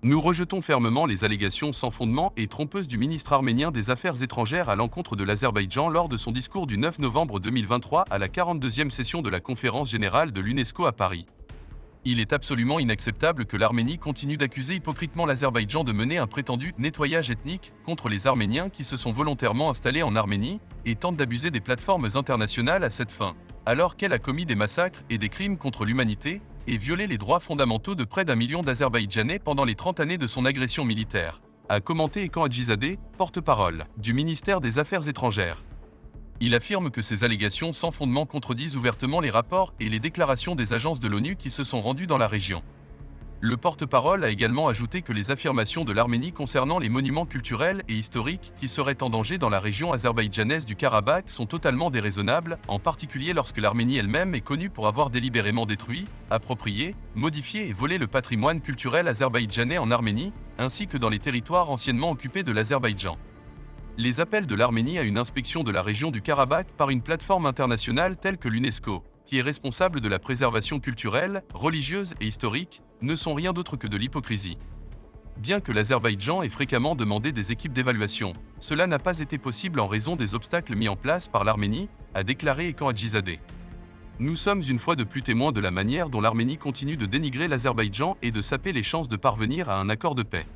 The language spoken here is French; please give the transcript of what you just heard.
Nous rejetons fermement les allégations sans fondement et trompeuses du ministre arménien des Affaires étrangères à l'encontre de l'Azerbaïdjan lors de son discours du 9 novembre 2023 à la 42e session de la Conférence générale de l'UNESCO à Paris. Il est absolument inacceptable que l'Arménie continue d'accuser hypocritement l'Azerbaïdjan de mener un prétendu nettoyage ethnique contre les Arméniens qui se sont volontairement installés en Arménie et tente d'abuser des plateformes internationales à cette fin, alors qu'elle a commis des massacres et des crimes contre l'humanité et violé les droits fondamentaux de près d'1 million d'Azerbaïdjanais pendant les 30 années de son agression militaire, a commenté Ekan Hadzizadeh, porte-parole du ministère des Affaires étrangères. Il affirme que ces allégations sans fondement contredisent ouvertement les rapports et les déclarations des agences de l'ONU qui se sont rendues dans la région. Le porte-parole a également ajouté que les affirmations de l'Arménie concernant les monuments culturels et historiques qui seraient en danger dans la région azerbaïdjanaise du Karabakh sont totalement déraisonnables, en particulier lorsque l'Arménie elle-même est connue pour avoir délibérément détruit, approprié, modifié et volé le patrimoine culturel azerbaïdjanais en Arménie, ainsi que dans les territoires anciennement occupés de l'Azerbaïdjan. Les appels de l'Arménie à une inspection de la région du Karabakh par une plateforme internationale telle que l'UNESCO, qui est responsable de la préservation culturelle, religieuse et historique, ne sont rien d'autre que de l'hypocrisie. Bien que l'Azerbaïdjan ait fréquemment demandé des équipes d'évaluation, cela n'a pas été possible en raison des obstacles mis en place par l'Arménie, a déclaré Ekan Hadzizadeh. Nous sommes une fois de plus témoins de la manière dont l'Arménie continue de dénigrer l'Azerbaïdjan et de saper les chances de parvenir à un accord de paix.